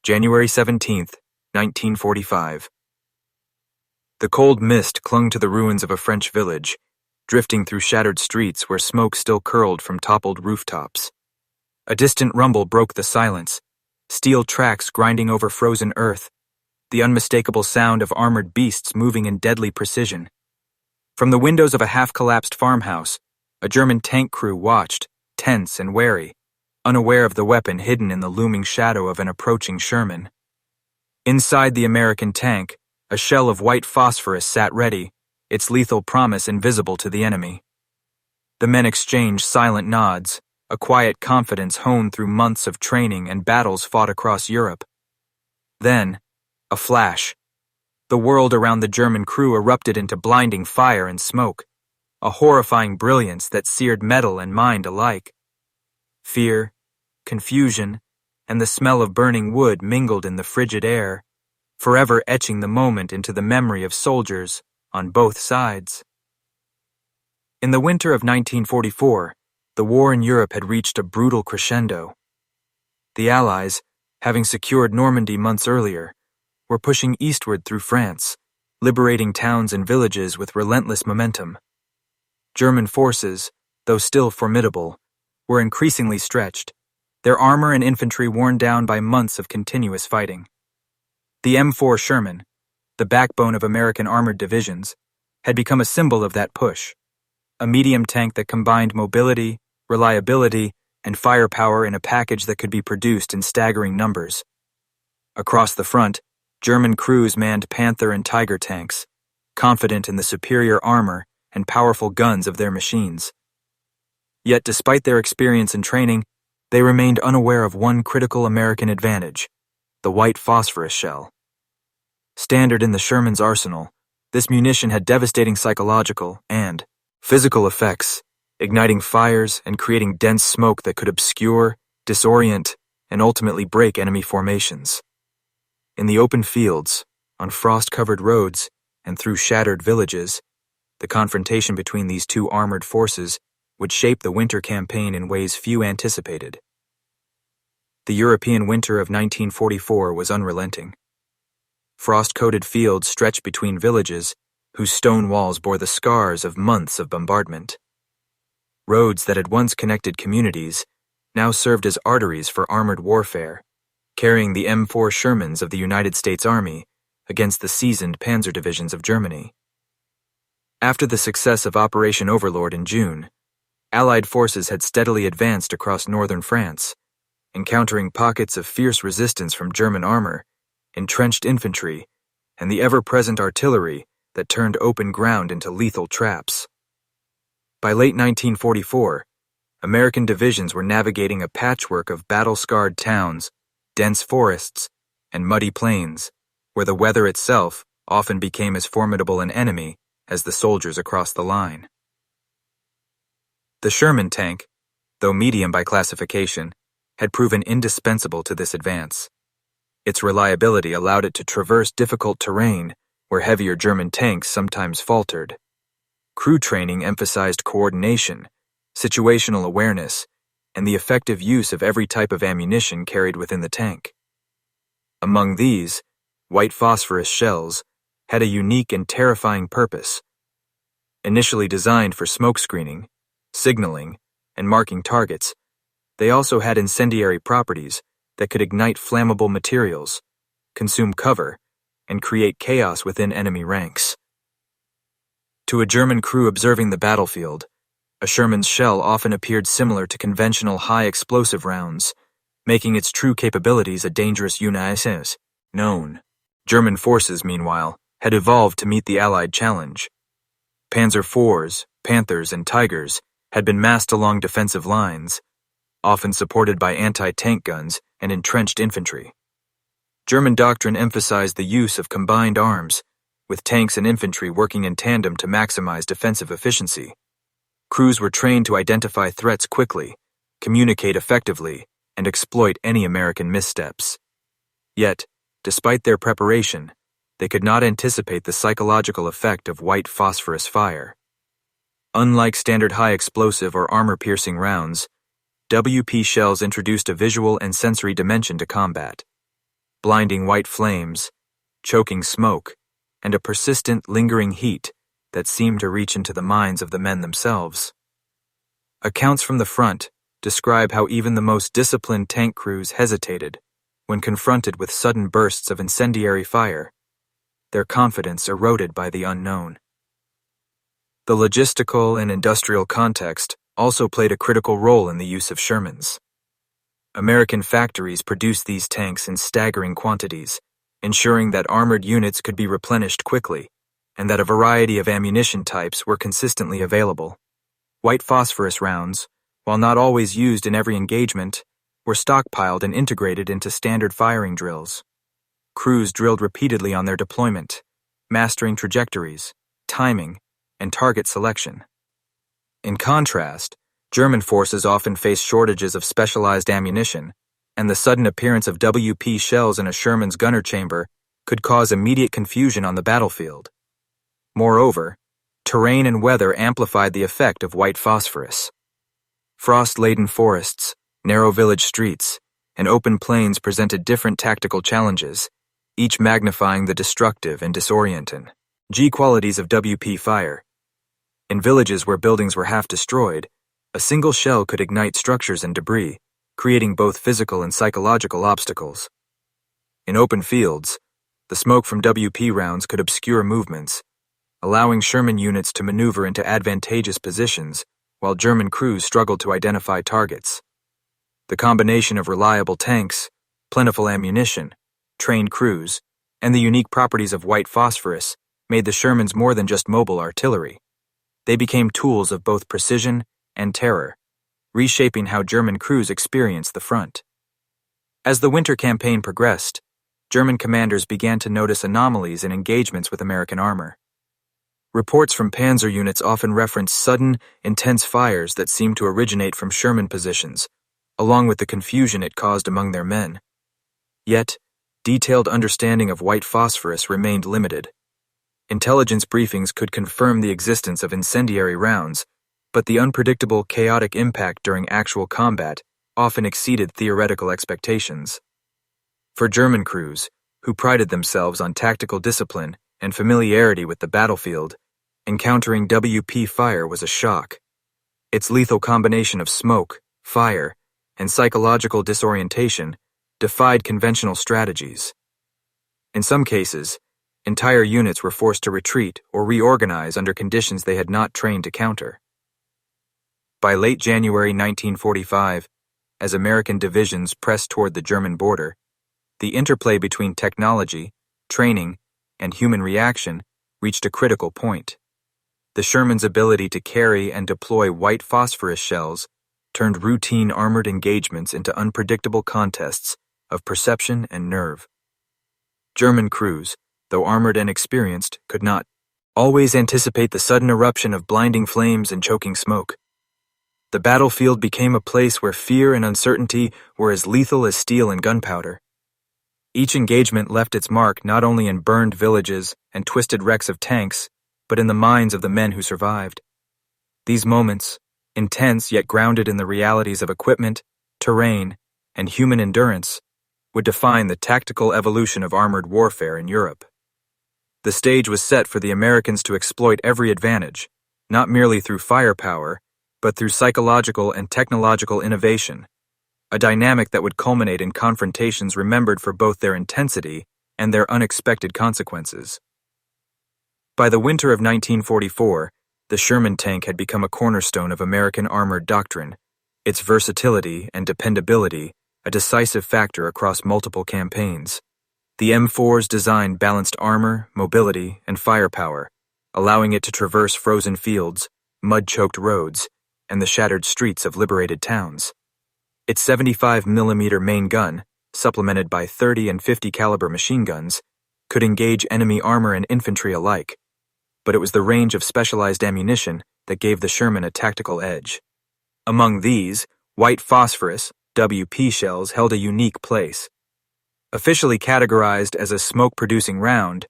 January 17th, 1945. The cold mist clung to the ruins of a French village, drifting through shattered streets where smoke still curled from toppled rooftops. A distant rumble broke the silence, steel tracks grinding over frozen earth, the unmistakable sound of armored beasts moving in deadly precision. From the windows of a half-collapsed farmhouse, a German tank crew watched, tense and wary, unaware of the weapon hidden in the looming shadow of an approaching Sherman. Inside the American tank, a shell of white phosphorus sat ready, its lethal promise invisible to the enemy. The men exchanged silent nods, a quiet confidence honed through months of training and battles fought across Europe. Then, a flash. The world around the German crew erupted into blinding fire and smoke, a horrifying brilliance that seared metal and mind alike. Fear, confusion, and the smell of burning wood mingled in the frigid air, forever etching the moment into the memory of soldiers on both sides. In the winter of 1944, the war in Europe had reached a brutal crescendo. The Allies, having secured Normandy months earlier, were pushing eastward through France, liberating towns and villages with relentless momentum. German forces, though still formidable, were increasingly stretched, their armor and infantry worn down by months of continuous fighting. The M4 Sherman, the backbone of American armored divisions, had become a symbol of that push, a medium tank that combined mobility, reliability, and firepower in a package that could be produced in staggering numbers. Across the front, German crews manned Panther and Tiger tanks, confident in the superior armor and powerful guns of their machines. Yet despite their experience and training, they remained unaware of one critical American advantage, the white phosphorus shell. Standard in the Sherman's arsenal, this munition had devastating psychological and physical effects, igniting fires and creating dense smoke that could obscure, disorient, and ultimately break enemy formations. In the open fields, on frost-covered roads, and through shattered villages, the confrontation between these two armored forces would shape the winter campaign in ways few anticipated. The European winter of 1944 was unrelenting. Frost-coated fields stretched between villages whose stone walls bore the scars of months of bombardment. Roads that had once connected communities now served as arteries for armored warfare, carrying the M4 Shermans of the United States Army against the seasoned panzer divisions of Germany. After the success of Operation Overlord in June, Allied forces had steadily advanced across northern France, encountering pockets of fierce resistance from German armor, entrenched infantry, and the ever-present artillery that turned open ground into lethal traps. By late 1944, American divisions were navigating a patchwork of battle-scarred towns, dense forests, and muddy plains, where the weather itself often became as formidable an enemy as the soldiers across the line. The Sherman tank, though medium by classification, had proven indispensable to this advance. Its reliability allowed it to traverse difficult terrain where heavier German tanks sometimes faltered. Crew training emphasized coordination, situational awareness, and the effective use of every type of ammunition carried within the tank. Among these, white phosphorus shells had a unique and terrifying purpose. Initially designed for smoke screening, signaling, and marking targets, they also had incendiary properties that could ignite flammable materials, consume cover, and create chaos within enemy ranks. To a German crew observing the battlefield, a Sherman's shell often appeared similar to conventional high-explosive rounds, making its true capabilities a dangerous UNISS known. German forces, meanwhile, had evolved to meet the Allied challenge. Panzer IVs, Panthers, and Tigers had been massed along defensive lines, often supported by anti-tank guns and entrenched infantry. German doctrine emphasized the use of combined arms, with tanks and infantry working in tandem to maximize defensive efficiency. Crews were trained to identify threats quickly, communicate effectively, and exploit any American missteps. Yet, despite their preparation, they could not anticipate the psychological effect of white phosphorus fire. Unlike standard high-explosive or armor-piercing rounds, WP shells introduced a visual and sensory dimension to combat. blinding white flames, choking smoke, and a persistent, lingering heat that seemed to reach into the minds of the men themselves. Accounts from the front describe how even the most disciplined tank crews hesitated when confronted with sudden bursts of incendiary fire, their confidence eroded by the unknown. The logistical and industrial context also played a critical role in the use of Shermans. American factories produced these tanks in staggering quantities, ensuring that armored units could be replenished quickly and that a variety of ammunition types were consistently available. White phosphorus rounds, while not always used in every engagement, were stockpiled and integrated into standard firing drills. Crews drilled repeatedly on their deployment, mastering trajectories, timing, and target selection. In contrast, German forces often faced shortages of specialized ammunition, and the sudden appearance of WP shells in a Sherman's gunner chamber could cause immediate confusion on the battlefield. Moreover, terrain and weather amplified the effect of white phosphorus. Frost-laden forests, narrow village streets, and open plains presented different tactical challenges, each magnifying the destructive and disorienting qualities of WP fire. In villages where buildings were half destroyed, a single shell could ignite structures and debris, creating both physical and psychological obstacles. In open fields, the smoke from WP rounds could obscure movements, allowing Sherman units to maneuver into advantageous positions while German crews struggled to identify targets. The combination of reliable tanks, plentiful ammunition, trained crews, and the unique properties of white phosphorus made the Shermans more than just mobile artillery. They became tools of both precision and terror, reshaping how German crews experienced the front. As the winter campaign progressed, German commanders began to notice anomalies in engagements with American armor. Reports from panzer units often referenced sudden, intense fires that seemed to originate from Sherman positions, along with the confusion it caused among their men. Yet, detailed understanding of white phosphorus remained limited. Intelligence briefings could confirm the existence of incendiary rounds, but the unpredictable, chaotic impact during actual combat often exceeded theoretical expectations. For German crews, who prided themselves on tactical discipline and familiarity with the battlefield, encountering WP fire was a shock. Its lethal combination of smoke, fire, and psychological disorientation defied conventional strategies. In some cases, entire units were forced to retreat or reorganize under conditions they had not trained to counter. By late January 1945, as American divisions pressed toward the German border, the interplay between technology, training, and human reaction reached a critical point. The Sherman's ability to carry and deploy white phosphorus shells turned routine armored engagements into unpredictable contests of perception and nerve. German crews, though armored and experienced, could not always anticipate the sudden eruption of blinding flames and choking smoke. The battlefield became a place where fear and uncertainty were as lethal as steel and gunpowder. Each engagement left its mark not only in burned villages and twisted wrecks of tanks, but in the minds of the men who survived. These moments, intense yet grounded in the realities of equipment, terrain, and human endurance, would define the tactical evolution of armored warfare in Europe. The stage was set for the Americans to exploit every advantage, not merely through firepower, but through psychological and technological innovation, a dynamic that would culminate in confrontations remembered for both their intensity and their unexpected consequences. By the winter of 1944, the Sherman tank had become a cornerstone of American armored doctrine, its versatility and dependability a decisive factor across multiple campaigns. The M4's design balanced armor, mobility, and firepower, allowing it to traverse frozen fields, mud-choked roads, and the shattered streets of liberated towns. Its 75mm main gun, supplemented by 30 and 50 caliber machine guns, could engage enemy armor and infantry alike, but it was the range of specialized ammunition that gave the Sherman a tactical edge. Among these, white phosphorus, WP shells held a unique place. Officially categorized as a smoke-producing round,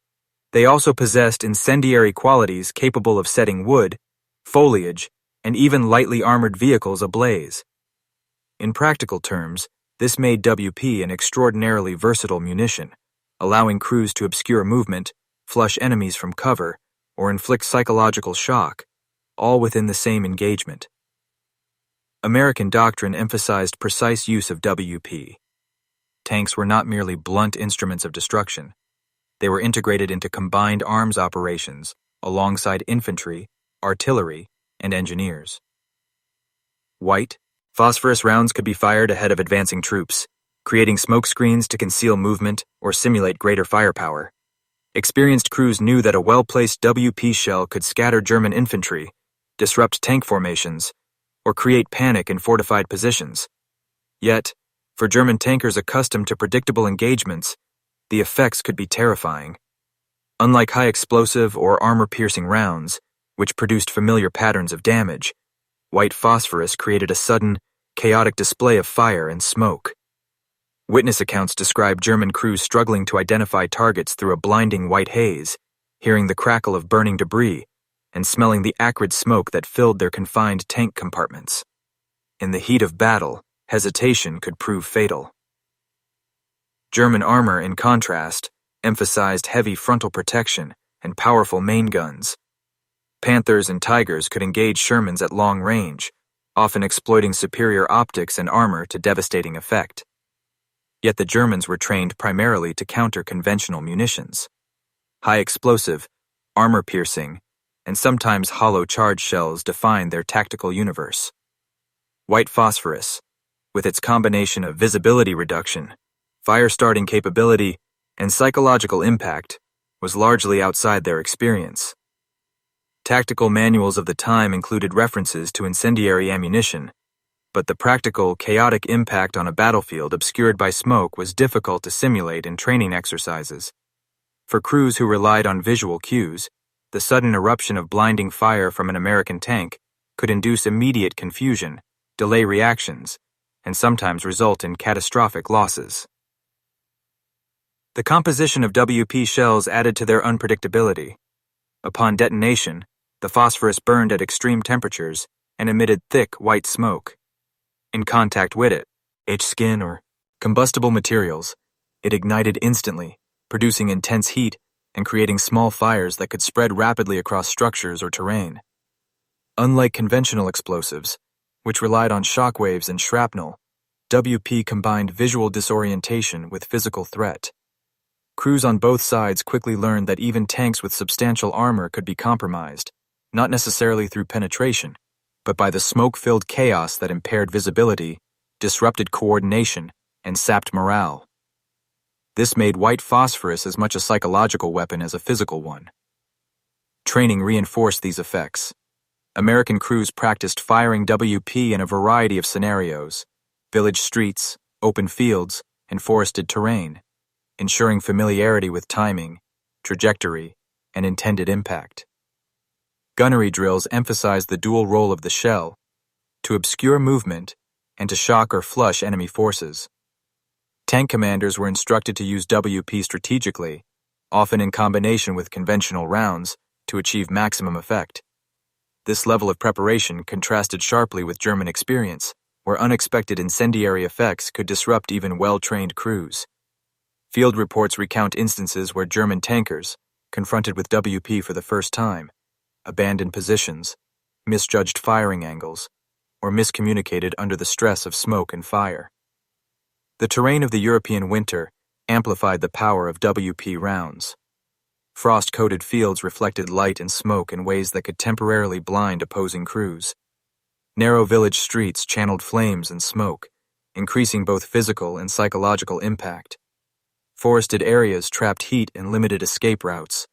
they also possessed incendiary qualities capable of setting wood, foliage, and even lightly armored vehicles ablaze. In practical terms, This made WP an extraordinarily versatile munition, allowing crews to obscure movement, flush enemies from cover, or inflict psychological shock, all within the same engagement. American doctrine emphasized precise use of WP. Tanks were not merely blunt instruments of destruction. They were integrated into combined arms operations alongside infantry, artillery, and engineers. White, phosphorus rounds could be fired ahead of advancing troops, creating smoke screens to conceal movement or simulate greater firepower. Experienced crews knew that a well-placed WP shell could scatter German infantry, disrupt tank formations, or create panic in fortified positions. Yet, for German tankers accustomed to predictable engagements, the effects could be terrifying. Unlike high-explosive or armor-piercing rounds, which produced familiar patterns of damage, white phosphorus created a sudden, chaotic display of fire and smoke. Witness accounts describe German crews struggling to identify targets through a blinding white haze, hearing the crackle of burning debris, and smelling the acrid smoke that filled their confined tank compartments. In the heat of battle, hesitation could prove fatal. German armor, in contrast, emphasized heavy frontal protection and powerful main guns. Panthers and Tigers could engage Shermans at long range, often exploiting superior optics and armor to devastating effect. Yet the Germans were trained primarily to counter conventional munitions. High-explosive, armor-piercing, and sometimes hollow charge shells defined their tactical universe. White phosphorus, with its combination of visibility reduction, fire-starting capability, and psychological impact, was largely outside their experience. Tactical manuals of the time included references to incendiary ammunition, but the practical, chaotic impact on a battlefield obscured by smoke was difficult to simulate in training exercises. For crews who relied on visual cues, the sudden eruption of blinding fire from an American tank could induce immediate confusion, delay reactions, and sometimes result in catastrophic losses. The composition of WP shells added to their unpredictability. Upon detonation, the phosphorus burned at extreme temperatures and emitted thick white smoke. In contact with it, skin or combustible materials, it ignited instantly, producing intense heat and creating small fires that could spread rapidly across structures or terrain. Unlike conventional explosives, which relied on shock waves and shrapnel, WP combined visual disorientation with physical threat. Crews on both sides quickly learned that even tanks with substantial armor could be compromised, not necessarily through penetration, but by the smoke-filled chaos that impaired visibility, disrupted coordination, and sapped morale. This made white phosphorus as much a psychological weapon as a physical one. Training reinforced these effects. American crews practiced firing WP in a variety of scenarios: village streets, open fields, and forested terrain, ensuring familiarity with timing, trajectory, and intended impact. Gunnery drills emphasized the dual role of the shell, to obscure movement and to shock or flush enemy forces. Tank commanders were instructed to use WP strategically, often in combination with conventional rounds, to achieve maximum effect. This level of preparation contrasted sharply with German experience, where unexpected incendiary effects could disrupt even well-trained crews. Field reports recount instances where German tankers, confronted with WP for the first time, abandoned positions, misjudged firing angles, or miscommunicated under the stress of smoke and fire. The terrain of the European winter amplified the power of WP rounds. Frost-coated fields reflected light and smoke in ways that could temporarily blind opposing crews. Narrow village streets channeled flames and smoke, increasing both physical and psychological impact. Forested areas trapped heat and limited escape routes,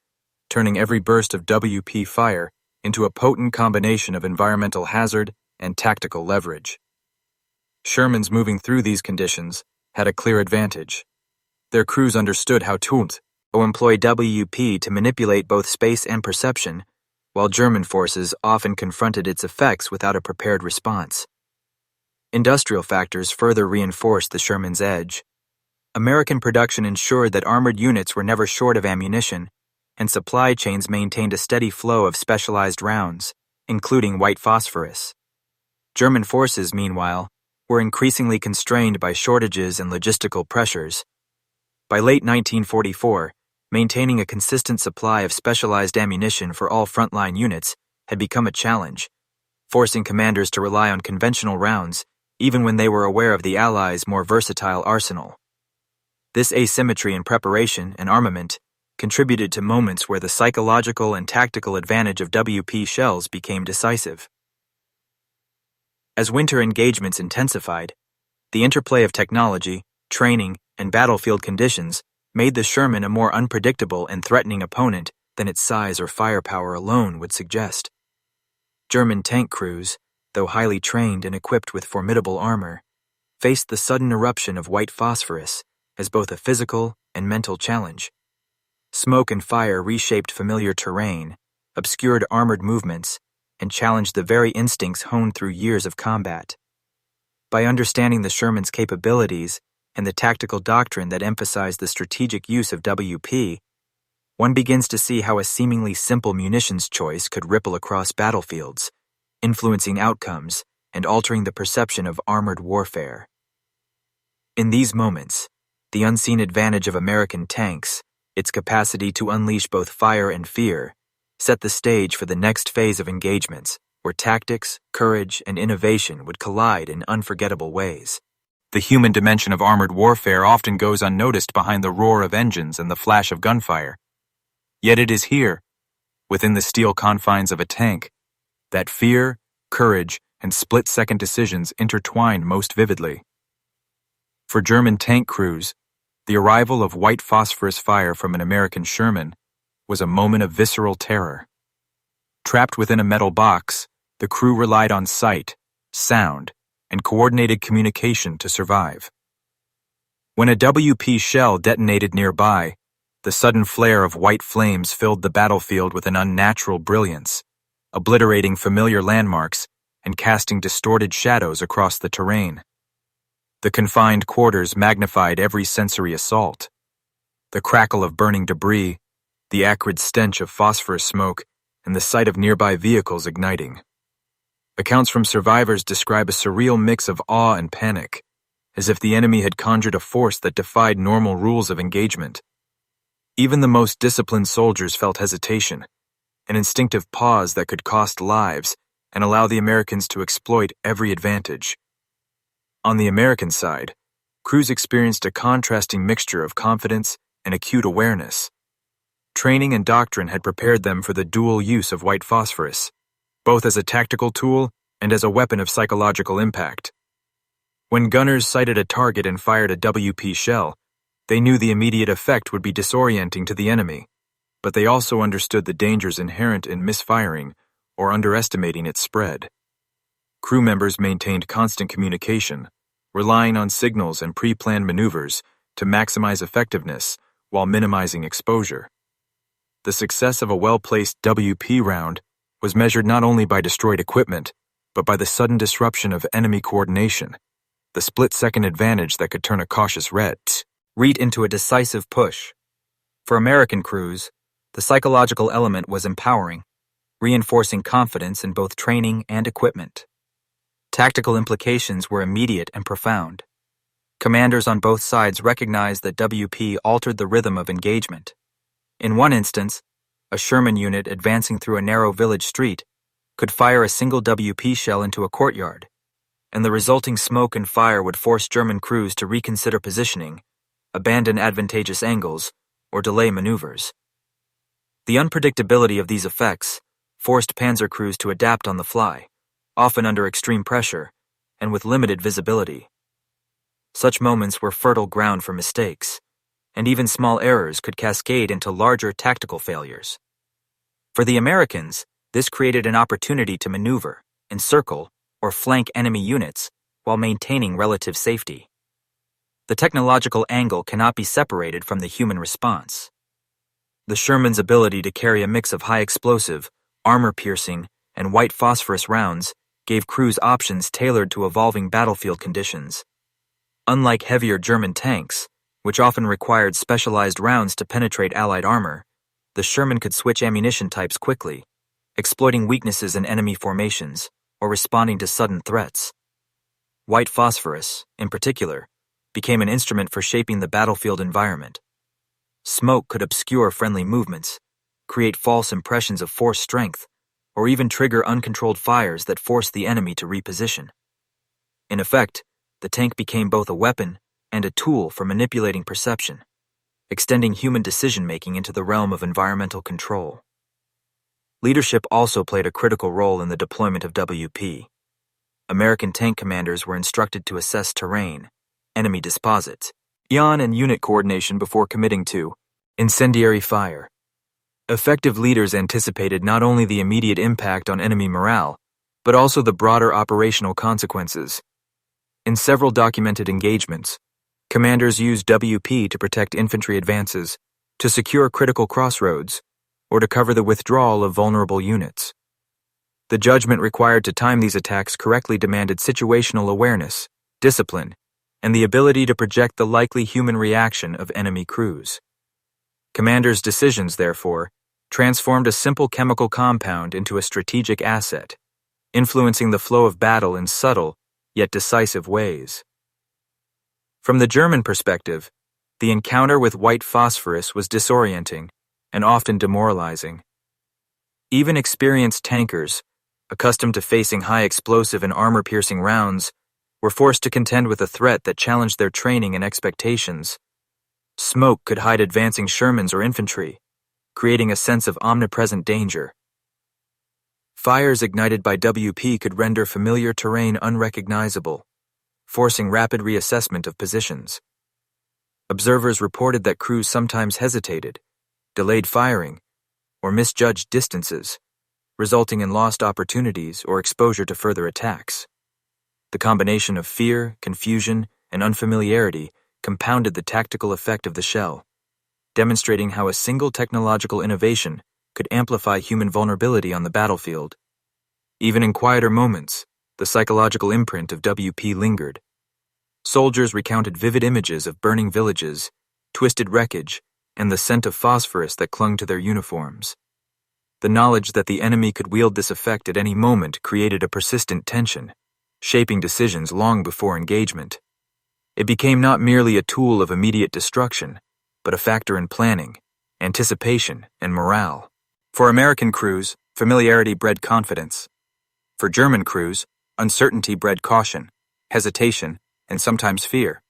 turning every burst of WP fire into a potent combination of environmental hazard and tactical leverage. Shermans moving through these conditions had a clear advantage. Their crews understood how to employ WP to manipulate both space and perception, while German forces often confronted its effects without a prepared response. Industrial factors further reinforced the Sherman's edge. American production ensured that armored units were never short of ammunition, and supply chains maintained a steady flow of specialized rounds, including white phosphorus. German forces, meanwhile, were increasingly constrained by shortages and logistical pressures. By late 1944, maintaining a consistent supply of specialized ammunition for all frontline units had become a challenge, forcing commanders to rely on conventional rounds even when they were aware of the Allies' more versatile arsenal. This asymmetry in preparation and armament contributed to moments where the psychological and tactical advantage of WP shells became decisive. As winter engagements intensified, the interplay of technology, training, and battlefield conditions made the Sherman a more unpredictable and threatening opponent than its size or firepower alone would suggest. German tank crews, though highly trained and equipped with formidable armor, faced the sudden eruption of white phosphorus as both a physical and mental challenge. Smoke and fire reshaped familiar terrain, obscured armored movements, and challenged the very instincts honed through years of combat. By understanding the Sherman's capabilities and the tactical doctrine that emphasized the strategic use of WP, one begins to see how a seemingly simple munitions choice could ripple across battlefields, influencing outcomes and altering the perception of armored warfare. In these moments, the unseen advantage of American tanks, its capacity to unleash both fire and fear, set the stage for the next phase of engagements, where tactics, courage, and innovation would collide in unforgettable ways. The human dimension of armored warfare often goes unnoticed behind the roar of engines and the flash of gunfire. Yet it is here, within the steel confines of a tank, that fear, courage, and split-second decisions intertwine most vividly. For German tank crews, the arrival of white phosphorus fire from an American Sherman was a moment of visceral terror. Trapped within a metal box, the crew relied on sight, sound, and coordinated communication to survive. When a WP shell detonated nearby, the sudden flare of white flames filled the battlefield with an unnatural brilliance, obliterating familiar landmarks and casting distorted shadows across the terrain. The confined quarters magnified every sensory assault. The crackle of burning debris, the acrid stench of phosphorus smoke, and the sight of nearby vehicles igniting. Accounts from survivors describe a surreal mix of awe and panic, as if the enemy had conjured a force that defied normal rules of engagement. Even the most disciplined soldiers felt hesitation, an instinctive pause that could cost lives and allow the Americans to exploit every advantage. On the American side, crews experienced a contrasting mixture of confidence and acute awareness. Training and doctrine had prepared them for the dual use of white phosphorus, both as a tactical tool and as a weapon of psychological impact. When gunners sighted a target and fired a WP shell, they knew the immediate effect would be disorienting to the enemy, but they also understood the dangers inherent in misfiring or underestimating its spread. Crew members maintained constant communication, relying on signals and pre-planned maneuvers to maximize effectiveness while minimizing exposure. The success of a well-placed WP round was measured not only by destroyed equipment, but by the sudden disruption of enemy coordination, the split-second advantage that could turn a cautious ret into a decisive push. For American crews, the psychological element was empowering, reinforcing confidence in both training and equipment. Tactical implications were immediate and profound. Commanders on both sides recognized that WP altered the rhythm of engagement. In one instance, a Sherman unit advancing through a narrow village street could fire a single WP shell into a courtyard, and the resulting smoke and fire would force German crews to reconsider positioning, abandon advantageous angles, or delay maneuvers. The unpredictability of these effects forced panzer crews to adapt on the fly, often under extreme pressure and with limited visibility. Such moments were fertile ground for mistakes, and even small errors could cascade into larger tactical failures. For the Americans, this created an opportunity to maneuver, encircle, or flank enemy units while maintaining relative safety. The technological angle cannot be separated from the human response. The Sherman's ability to carry a mix of high explosive, armor-piercing, and white phosphorus rounds gave crews options tailored to evolving battlefield conditions. Unlike heavier German tanks, which often required specialized rounds to penetrate Allied armor, the Sherman could switch ammunition types quickly, exploiting weaknesses in enemy formations or responding to sudden threats. White phosphorus, in particular, became an instrument for shaping the battlefield environment. Smoke could obscure friendly movements, create false impressions of force strength, or even trigger uncontrolled fires that forced the enemy to reposition. In effect, the tank became both a weapon and a tool for manipulating perception, extending human decision-making into the realm of environmental control. Leadership also played a critical role in the deployment of WP. American tank commanders were instructed to assess terrain, enemy disposits, ion and unit coordination before committing to incendiary fire. Effective leaders anticipated not only the immediate impact on enemy morale, but also the broader operational consequences. In several documented engagements, commanders used WP to protect infantry advances, to secure critical crossroads, or to cover the withdrawal of vulnerable units. The judgment required to time these attacks correctly demanded situational awareness, discipline, and the ability to project the likely human reaction of enemy crews. Commanders' decisions, therefore, transformed a simple chemical compound into a strategic asset, influencing the flow of battle in subtle, yet decisive ways. From the German perspective, the encounter with white phosphorus was disorienting and often demoralizing. Even experienced tankers, accustomed to facing high explosive and armor-piercing rounds, were forced to contend with a threat that challenged their training and expectations. Smoke could hide advancing Shermans or infantry, creating a sense of omnipresent danger. Fires ignited by WP could render familiar terrain unrecognizable, forcing rapid reassessment of positions. Observers reported that crews sometimes hesitated, delayed firing, or misjudged distances, resulting in lost opportunities or exposure to further attacks. The combination of fear, confusion, and unfamiliarity compounded the tactical effect of the shell, demonstrating how a single technological innovation could amplify human vulnerability on the battlefield. Even in quieter moments, the psychological imprint of WP lingered. Soldiers recounted vivid images of burning villages, twisted wreckage, and the scent of phosphorus that clung to their uniforms. The knowledge that the enemy could wield this effect at any moment created a persistent tension, shaping decisions long before engagement. It became not merely a tool of immediate destruction, but a factor in planning, anticipation, and morale. For American crews, familiarity bred confidence. For German crews, uncertainty bred caution, hesitation, and sometimes fear.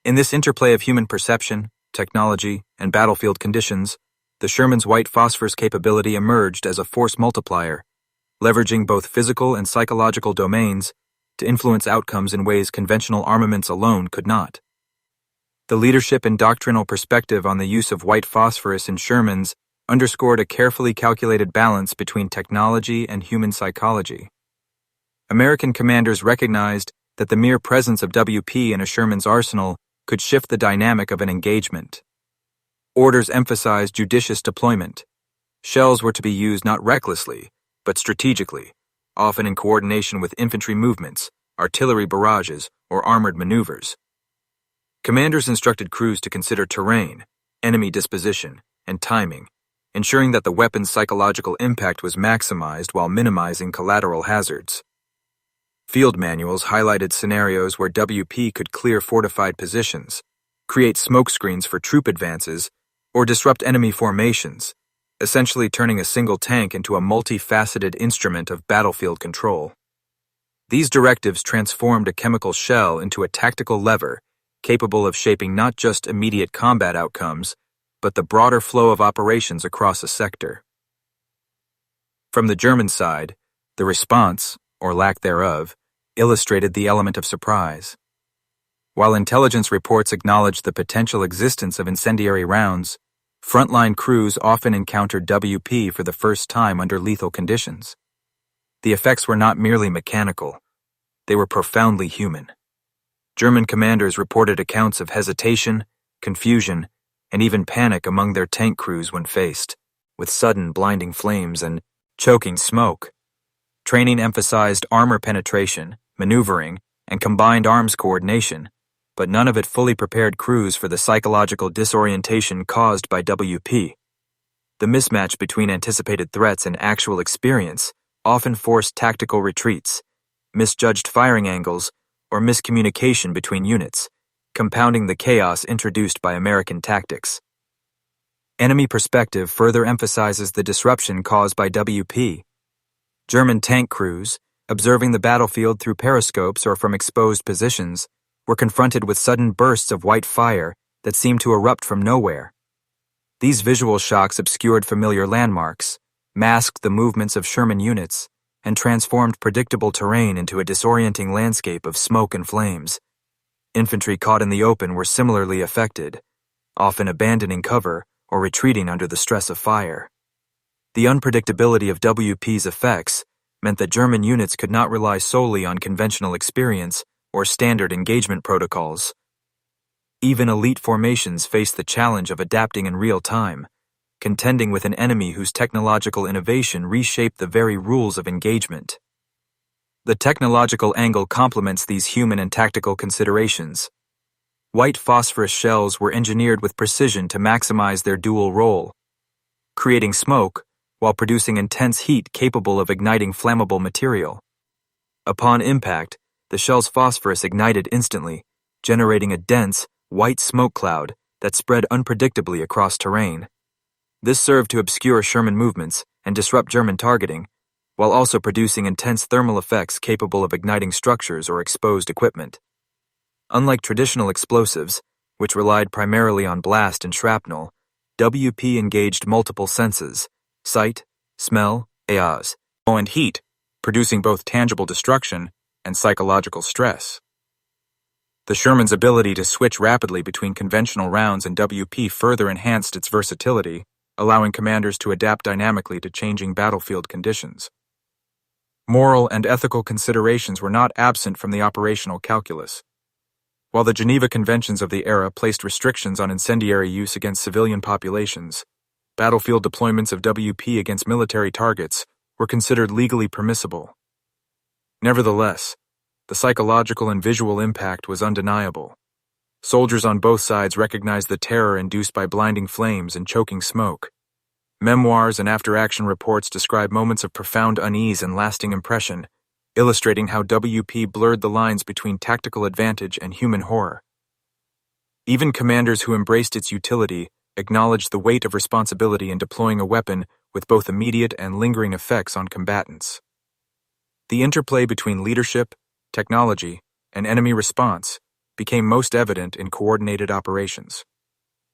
In this interplay of human perception, technology, and battlefield conditions, the Sherman's white phosphorus capability emerged as a force multiplier, leveraging both physical and psychological domains to influence outcomes in ways conventional armaments alone could not. The leadership and doctrinal perspective on the use of white phosphorus in Shermans underscored a carefully calculated balance between technology and human psychology. American commanders recognized that the mere presence of WP in a Sherman's arsenal could shift the dynamic of an engagement. Orders emphasized judicious deployment. Shells were to be used not recklessly, but strategically, often in coordination with infantry movements, artillery barrages, or armored maneuvers. Commanders instructed crews to consider terrain, enemy disposition, and timing, ensuring that the weapon's psychological impact was maximized while minimizing collateral hazards. Field manuals highlighted scenarios where WP could clear fortified positions, create smoke screens for troop advances, or disrupt enemy formations, essentially turning a single tank into a multifaceted instrument of battlefield control. These directives transformed a chemical shell into a tactical lever capable of shaping not just immediate combat outcomes, but the broader flow of operations across a sector. From the German side, the response, or lack thereof, illustrated the element of surprise. While intelligence reports acknowledged the potential existence of incendiary rounds, frontline crews often encountered WP for the first time under lethal conditions. The effects were not merely mechanical, they were profoundly human. German commanders reported accounts of hesitation, confusion, and even panic among their tank crews when faced with sudden blinding flames and choking smoke. Training emphasized armor penetration, maneuvering, and combined arms coordination, but none of it fully prepared crews for the psychological disorientation caused by WP. The mismatch between anticipated threats and actual experience often forced tactical retreats, misjudged firing angles, or miscommunication between units, compounding the chaos introduced by American tactics. Enemy perspective further emphasizes the disruption caused by WP. German tank crews, observing the battlefield through periscopes or from exposed positions, were confronted with sudden bursts of white fire that seemed to erupt from nowhere. These visual shocks obscured familiar landmarks, masked the movements of Sherman units, and transformed predictable terrain into a disorienting landscape of smoke and flames. Infantry caught in the open were similarly affected, often abandoning cover or retreating under the stress of fire. The unpredictability of WP's effects meant that German units could not rely solely on conventional experience or standard engagement protocols. Even elite formations faced the challenge of adapting in real time, contending with an enemy whose technological innovation reshaped the very rules of engagement. The technological angle complements these human and tactical considerations. White phosphorus shells were engineered with precision to maximize their dual role, creating smoke while producing intense heat capable of igniting flammable material. Upon impact, the shell's phosphorus ignited instantly, generating a dense, white smoke cloud that spread unpredictably across terrain. This served to obscure Sherman movements and disrupt German targeting, while also producing intense thermal effects capable of igniting structures or exposed equipment. Unlike traditional explosives, which relied primarily on blast and shrapnel, WP engaged multiple senses: sight, smell, and heat, producing both tangible destruction and psychological stress. The Sherman's ability to switch rapidly between conventional rounds and WP further enhanced its versatility, allowing commanders to adapt dynamically to changing battlefield conditions. Moral and ethical considerations were not absent from the operational calculus. While the Geneva Conventions of the era placed restrictions on incendiary use against civilian populations, battlefield deployments of WP against military targets were considered legally permissible. Nevertheless, the psychological and visual impact was undeniable. Soldiers on both sides recognized the terror induced by blinding flames and choking smoke. Memoirs and after-action reports describe moments of profound unease and lasting impression, illustrating how WP blurred the lines between tactical advantage and human horror. Even commanders who embraced its utility acknowledged the weight of responsibility in deploying a weapon with both immediate and lingering effects on combatants. The interplay between leadership, technology, and enemy response became most evident in coordinated operations.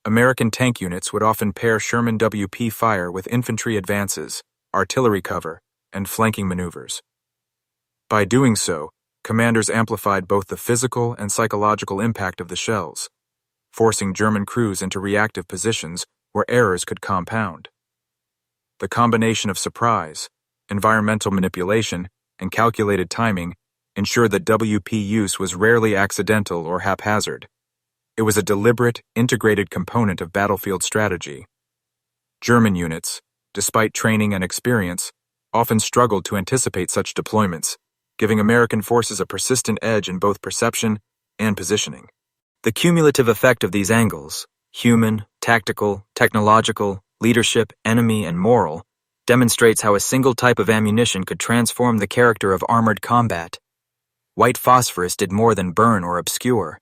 American tank units would often pair Sherman WP fire with infantry advances, artillery cover, and flanking maneuvers. By doing so, commanders amplified both the physical and psychological impact of the shells, forcing German crews into reactive positions where errors could compound. The combination of surprise, environmental manipulation, and calculated timing ensured that WP use was rarely accidental or haphazard. It was a deliberate, integrated component of battlefield strategy. German units, despite training and experience, often struggled to anticipate such deployments, giving American forces a persistent edge in both perception and positioning. The cumulative effect of these angles, human, tactical, technological, leadership, enemy, and moral, demonstrates how a single type of ammunition could transform the character of armored combat. White phosphorus did more than burn or obscure.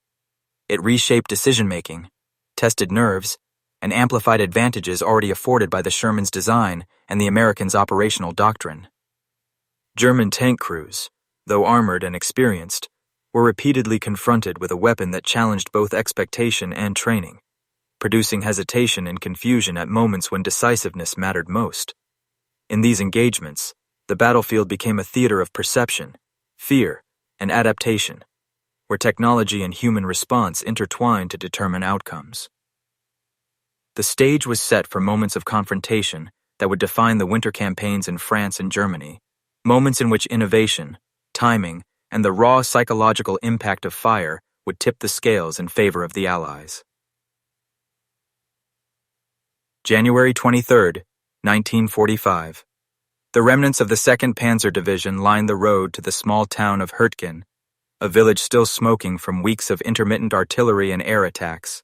It reshaped decision-making, tested nerves, and amplified advantages already afforded by the Sherman's design and the Americans' operational doctrine. German tank crews, though armored and experienced, were repeatedly confronted with a weapon that challenged both expectation and training, producing hesitation and confusion at moments when decisiveness mattered most. In these engagements, the battlefield became a theater of perception, fear, and adaptation, where technology and human response intertwined to determine outcomes. The stage was set for moments of confrontation that would define the winter campaigns in France and Germany, moments in which innovation, timing, and the raw psychological impact of fire would tip the scales in favor of the Allies. January 23, 1945. The remnants of the 2nd Panzer Division lined the road to the small town of Hürtgen, a village still smoking from weeks of intermittent artillery and air attacks.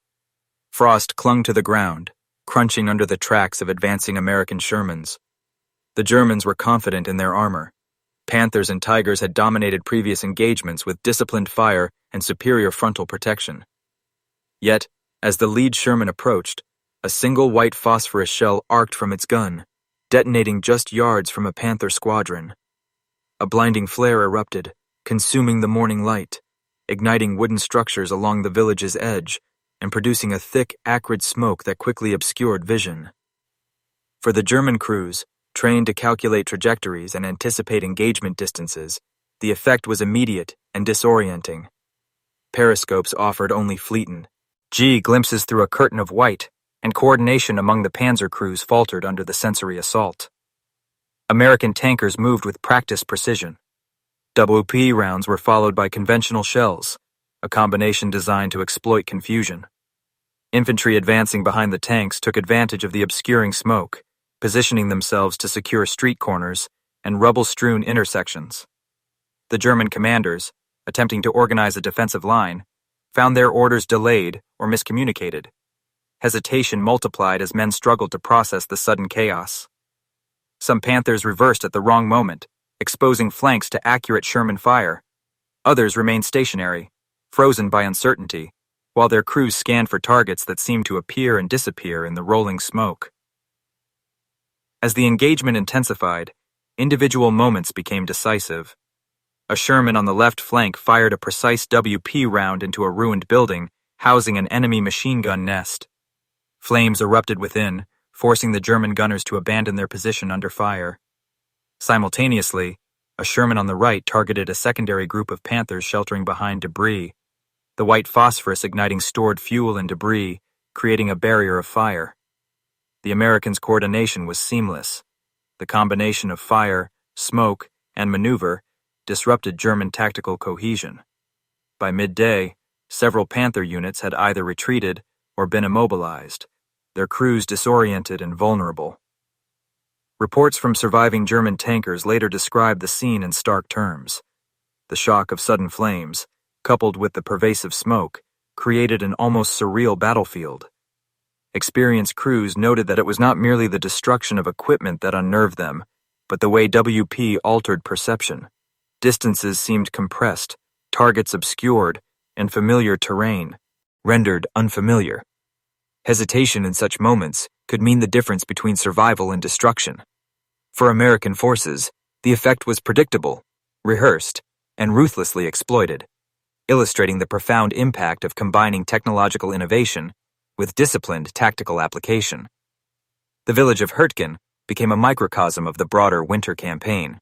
Frost clung to the ground, crunching under the tracks of advancing American Shermans. The Germans were confident in their armor, Panthers and Tigers had dominated previous engagements with disciplined fire and superior frontal protection. Yet, as the lead Sherman approached, a single white phosphorus shell arced from its gun, detonating just yards from a Panther squadron. A blinding flare erupted, consuming the morning light, igniting wooden structures along the village's edge, and producing a thick, acrid smoke that quickly obscured vision. For the German crews, trained to calculate trajectories and anticipate engagement distances, the effect was immediate and disorienting. Periscopes offered only fleeting glimpses through a curtain of white, and coordination among the panzer crews faltered under the sensory assault. American tankers moved with practiced precision. WP rounds were followed by conventional shells, a combination designed to exploit confusion. Infantry advancing behind the tanks took advantage of the obscuring smoke, positioning themselves to secure street corners and rubble-strewn intersections. The German commanders, attempting to organize a defensive line, found their orders delayed or miscommunicated. Hesitation multiplied as men struggled to process the sudden chaos. Some Panthers reversed at the wrong moment, exposing flanks to accurate Sherman fire. Others remained stationary, frozen by uncertainty, while their crews scanned for targets that seemed to appear and disappear in the rolling smoke. As the engagement intensified, individual moments became decisive. A Sherman on the left flank fired a precise WP round into a ruined building housing an enemy machine gun nest. Flames erupted within, forcing the German gunners to abandon their position under fire. Simultaneously, a Sherman on the right targeted a secondary group of Panthers sheltering behind debris, the white phosphorus igniting stored fuel and debris, creating a barrier of fire. The Americans' coordination was seamless. The combination of fire, smoke, and maneuver disrupted German tactical cohesion. By midday, several Panther units had either retreated or been immobilized, their crews disoriented and vulnerable. Reports from surviving German tankers later described the scene in stark terms. The shock of sudden flames, coupled with the pervasive smoke, created an almost surreal battlefield. Experienced crews noted that it was not merely the destruction of equipment that unnerved them, but the way WP altered perception. Distances seemed compressed, targets obscured, and familiar terrain rendered unfamiliar. Hesitation in such moments could mean the difference between survival and destruction. For American forces, the effect was predictable, rehearsed, and ruthlessly exploited, illustrating the profound impact of combining technological innovation with disciplined tactical application. The village of Hurtgen became a microcosm of the broader winter campaign.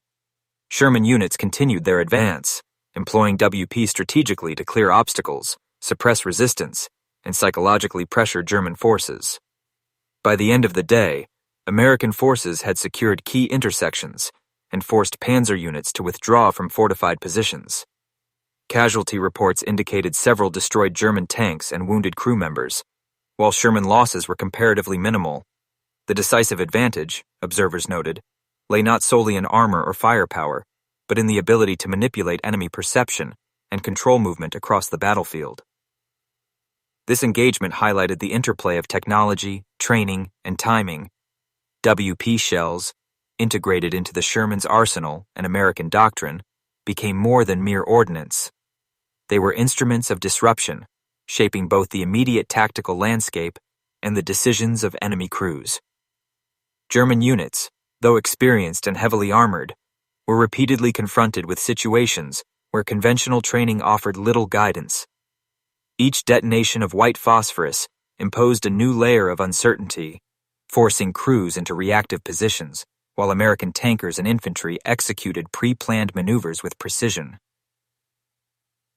Sherman units continued their advance, employing WP strategically to clear obstacles, suppress resistance, and psychologically pressure German forces. By the end of the day, American forces had secured key intersections and forced panzer units to withdraw from fortified positions. Casualty reports indicated several destroyed German tanks and wounded crew members. While Sherman losses were comparatively minimal, the decisive advantage, observers noted, lay not solely in armor or firepower, but in the ability to manipulate enemy perception and control movement across the battlefield. This engagement highlighted the interplay of technology, training, and timing. WP shells, integrated into the Sherman's arsenal and American doctrine, became more than mere ordnance. They were instruments of disruption, shaping both the immediate tactical landscape and the decisions of enemy crews. German units, though experienced and heavily armored, were repeatedly confronted with situations where conventional training offered little guidance. Each detonation of white phosphorus imposed a new layer of uncertainty, forcing crews into reactive positions, while American tankers and infantry executed pre-planned maneuvers with precision.